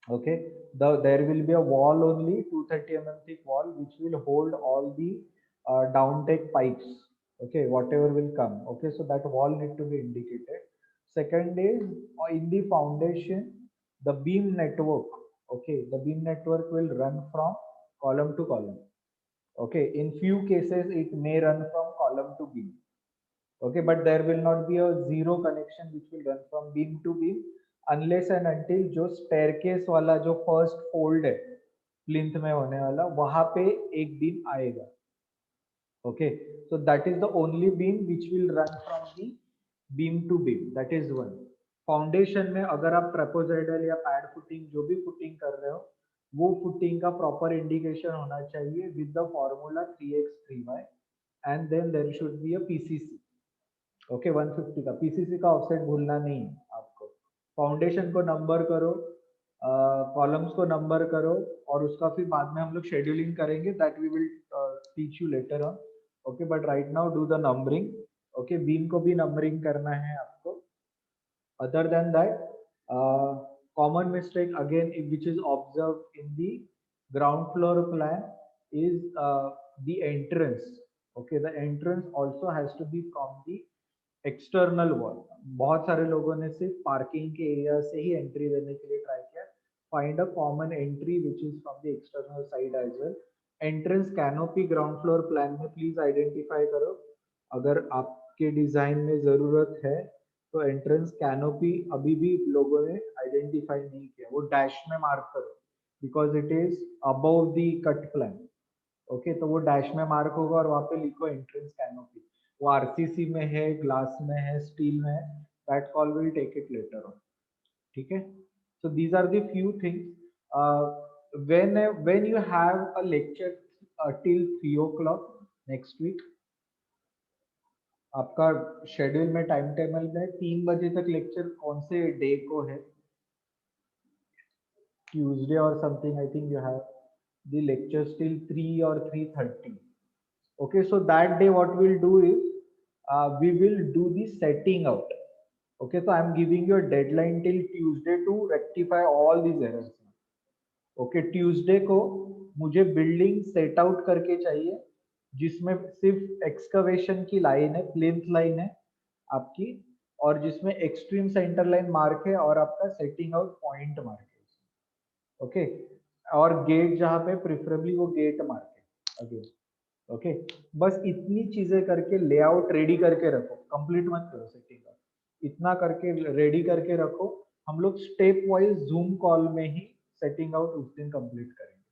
Okay, there will be a wall only, 230 mm thick wall, which will hold all the downtake pipes. Okay, whatever will come. Okay, so that wall need to be indicated. Second is in the foundation, the beam network. Okay, the beam network will run from column to column. Okay, in few cases it may run from column to beam. Okay, but there will not be a zero connection which will run from beam to beam unless and until जो staircase वाला जो first fold है plinth में होने वाला, वहां पे एक beam आएगा. Okay, so that is the only beam which will run from the beam to beam. That is one. Foundation में अगर आप ट्रेपोजाइडल या पैड फुटिंग जो भी फुटिंग कर रहे हो, वो फुटिंग का प्रॉपर इंडिकेशन होना चाहिए with the formula 3x3y and then there should be a PCC. Okay, 150 का पीसीसी का ऑफसेट भूलना नहीं है आपको. फाउंडेशन को नंबर करो, कॉलम्स को नंबर करो, और उसका फिर बाद में हम लोग शेड्यूलिंग करेंगे, that we will teach you later on. Okay, but right now do the numbering. Okay, beam को भी नंबरिंग करना है आपको. Other than that, common mistake again which is observed in the ground floor plan is the entrance. Okay, the entrance also has to be from the external wall. बहुत सारे लोगों ने सिर्फ पार्किंग के एरिया से ही एंट्री देने के लिए ट्राई किया. Find a common entry which is from the external side as well. Entrance canopy ground floor plan में please identify करो. अगर आपके डिजाइन में जरूरत है तो एंट्रेंस कैनोपी अभी भी लोगों ने आइडेंटिफाई नहीं किया, वो डैश में मार्क करो because it is above the cut plan. Okay, तो वो डैश में मार्क होगा और वहां पे लिखो एंट्रेंस कैनोपी. वो आरसीसी में है, ग्लास में है, स्टील में है, that call will take it later on. ठीक है, so these are the few things. When you have a lecture till 3 o'clock next week, आपका शेड्यूल में टाइम टेबल में 3 बजे तक लेक्चर कौन से डे को है? ट्यूसडे और something. I think you have the lecture till 3 or 3:30. Okay, so that day what will do is we will do the setting out. Okay, so I am giving you a deadline till Tuesday to rectify all these errors. Okay, Tuesday को मुझे building set out करके चाहिए जिसमें सिर्फ excavation की line है, plinth line है आपकी, और जिसमें एक्सट्रीम सेंटर लाइन मार्क है और आपका सेटिंग आउट पॉइंट मार्क है. ओके, और गेट जहां पे प्रिफरेबली वो गेट मार्क है अगेन. ओके, बस इतनी चीजें करके लेआउट रेडी करके रखो, कंप्लीट मत करो सेटिंग आउट, इतना करके रेडी करके रखो. हम लोग स्टेप वाइज जूम कॉल में ही सेटिंग आउट उस दिन कंप्लीट करेंगे.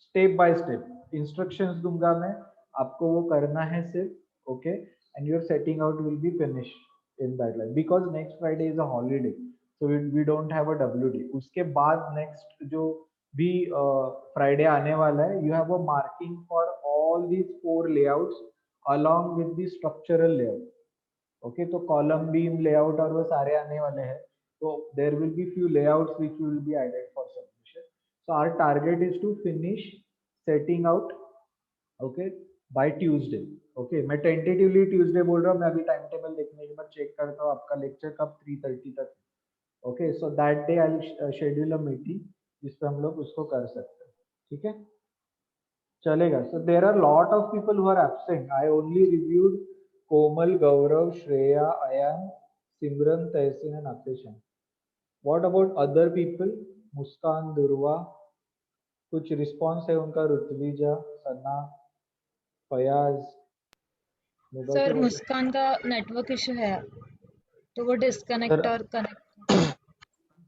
स्टेप बाय स्टेप इंस्ट्रक्शंस दूंगा मैं, आपको वो करना है सिर्फ. Okay, and your setting out will be finish in that line because next Friday is a holiday, so we don't have a WD. उसके बाद नेक्स्ट जो भी फ्राइडे आने वाला है, you have a marking for all these 4 layouts along with the structural layout. Okay, तो column beam layout और वो सारे आने वाले हैं, तो there will be few layouts which will be added for submission. So our target is to finish setting out okay by Tuesday. Okay, मैं tentatively Tuesday बोल रहा हूँ, मैं अभी टाइम टेबल देखने के बाद चेक करता हूँ आपका लेक्चर कब 3:30 तक. Okay, so that day I will schedule a meeting जिसपे हम लोग उसको कर सकते हैं. ठीक है, चलेगा. So there are lot of people who are absent. I only reviewed Komal, Gaurav, Shreya, Ayaan, Simran, Tehseen and Atishan. What about other people? Muskan, Durva, कुछ रिस्पॉन्स है उनका? ऋत्विजा, सना, फयाज. सर मुस्कान का नेटवर्क इशू है तो वो डिस्कनेक्ट और कनेक्ट.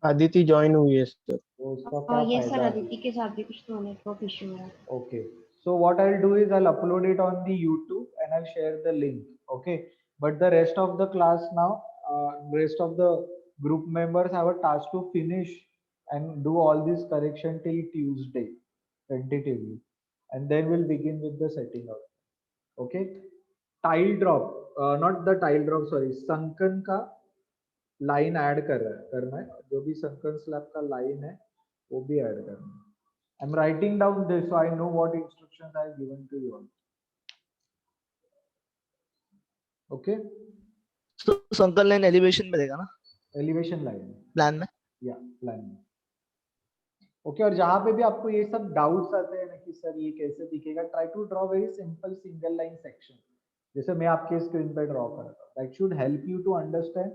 आदिति ज्वाइन हुई है सर. उसका क्या यस सर, फायदा? अदिति के साथ भी कुछ तो नेटवर्क इशू है। Okay, so what I'll do is I'll upload it on the YouTube and I'll share the link. Okay, but the rest of the class now, rest of the group members have a task to finish and do all this correction till Tuesday tentatively, and then we'll begin with the setting up. Okay, tile drop, not the tile drop, sorry, sunken का line add करना है, जो भी sunken slab का line है वो भी add करना है. I'm writing down this so I know what instructions I have given to you all. Okay, So संकल लाइन एलिवेशन में देगा ना, elevation line प्लान में? या प्लान में. ओके, और जहां पे भी आपको ये सब डाउट्स आते हैं ना कि सर ये कैसे दिखेगा, try to draw very simple single line section, जैसे मैं आपके स्क्रीन पे ड्रॉ कर रहा हूं. That should help you to understand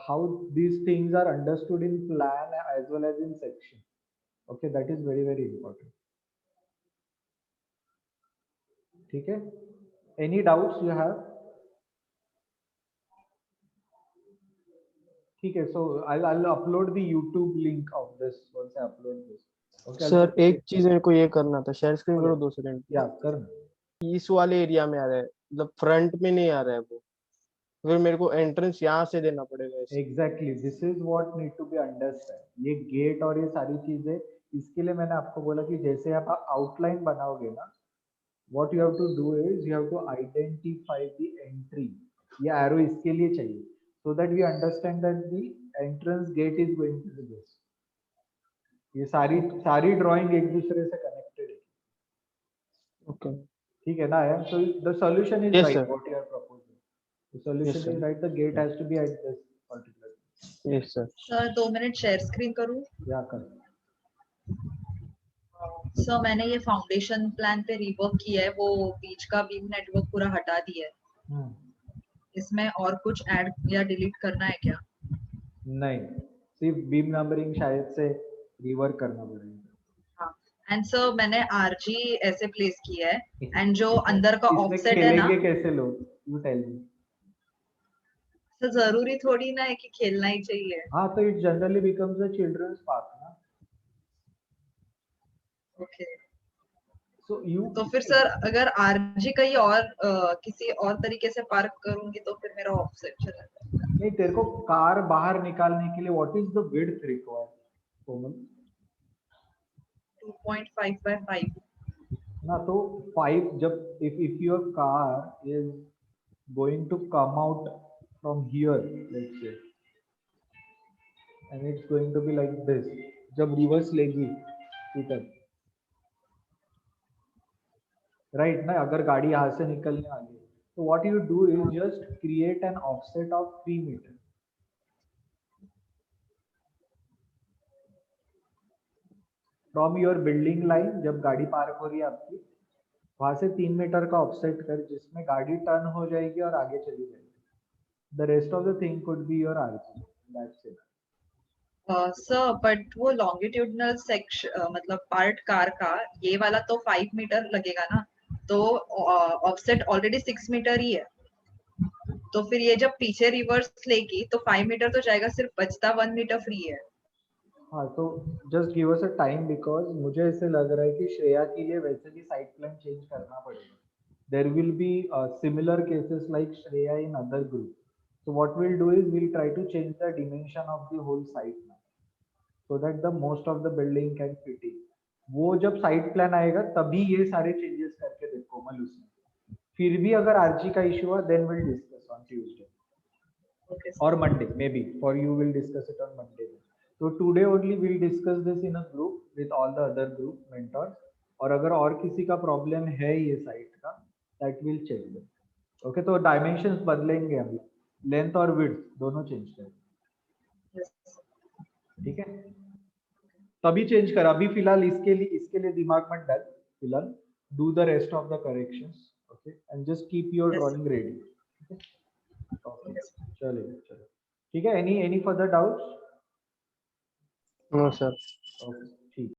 how these things are understood in plan as well as in section. Okay, that is very very important. ठीक है, any doubts you have? ठीक है, so I'll upload the YouTube link of this once I upload this. Okay, sir एक चीज मेरे को ये करना था, शेयर स्क्रीन करो 2 सेकंड. या करना. इस वाले एरिया में आ रहा है, मतलब फ्रंट में नहीं आ रहा है वो, फिर मेरे को एंट्रेंस यहाँ से देना पड़ेगा. Exactly, this is what need to be understand. ये गेट और ये सारी चीजें, इसके लिए मैंने आपको बोला कि जैसे आप आउटलाइन बनाओगे ना, what you have to do is you have to identify the entry. ये एरो इसके लिए चाहिए, so that we understand that the entrance gate is going to be this. ये सारी ड्राइंग एक दूसरे से कनेक्टेड है. ओके, ठीक है ना यार? So the solution is Yes, right, sir. what you are proposing. The solution Yes, sir. is right. The gate has to be at this particular. Yes sir. Sir 2 minute share screen करूं? या कर. Sir मैंने ये foundation plan पे rework किया है, वो बीच का बीम नेटवर्क पूरा हटा दिया है. इसमें और कुछ ऐड या डिलीट करना है क्या? नहीं, सिर्फ बीम नंबरिंग शायद से रिवर्क करना पड़ेगा. हाँ, एंड सर मैंने आरजी ऐसे प्लेस किया है, एंड जो अंदर का ऑफसेट है ना, खेलेंगे कैसे लोग? You tell me. सर जरूरी थोड़ी ना है कि खेलना ही चाहिए. हाँ, तो it generally becomes a children's park ना. ओके, So you, तो फिर सर अगर आरजी कहीं और किसी और तरीके से पार्क करूंगी तो फिर मेरा ऑफसेट चला जाएगा. नहीं, तेरे को कार बाहर निकालने के लिए what is the width required Komal? 2.5 by 5 ना, तो 5, जब if your car is going to come out from here, let's say, and it's going to be like this, जब रिवर्स लेगी इधर, राइट ना, अगर गाड़ी यहाँ से निकलने वाली है, तो what you do is just create an offset of 3 meter. From your building line, जब गाड़ी पार्क हो रही है आपकी, वहां से 3 मीटर का ऑफसेट कर, जिसमें गाड़ी टर्न हो जाएगी और आगे चली जाएगी. The rest of the thing could be your RG. That's it. Sir but वो लॉन्गिट्यूडनल सेक्शन मतलब पार्ट कार का ये वाला तो 5 मीटर लगेगा ना, तो ऑफसेट ऑलरेडी 6 मीटर ही है, तो फिर ये जब पीछे रिवर्स लेगी तो 5 मीटर तो जाएगा, सिर्फ बचता 1 मीटर फ्री है. हाँ, तो just give us a time, because मुझे ऐसे लग रहा है कि श्रेया के लिए वैसे भी साइट प्लान चेंज करना पड़ेगा. There will be similar cases like Shreya in other group. So what we'll do is we'll try to change the dimension of the whole site now, so that the most of the building can fit in. वो जब site plan आएगा तभी ये सारे changes करके देखो कोमल उसमें. फिर भी अगर आरजी का इशू हुआ, then we'll discuss on Tuesday. Okay, or Monday, maybe for you we'll discuss it on Monday. So today only we'll discuss this in a group with all the other group mentors. और अगर और किसी का problem है ये site का, that will change them. Okay, तो dimensions बदलेंगे अभी, लेंथ और विड्थ दोनों चेंज करेंगे. ठीक है, तभी चेंज कर. अभी फिलहाल इसके लिए दिमाग मत डाल. फिलहाल do the rest of the corrections. Okay, and just keep your drawing ready. Okay, चलो ठीक है. Any further doubts? No sir. Okay.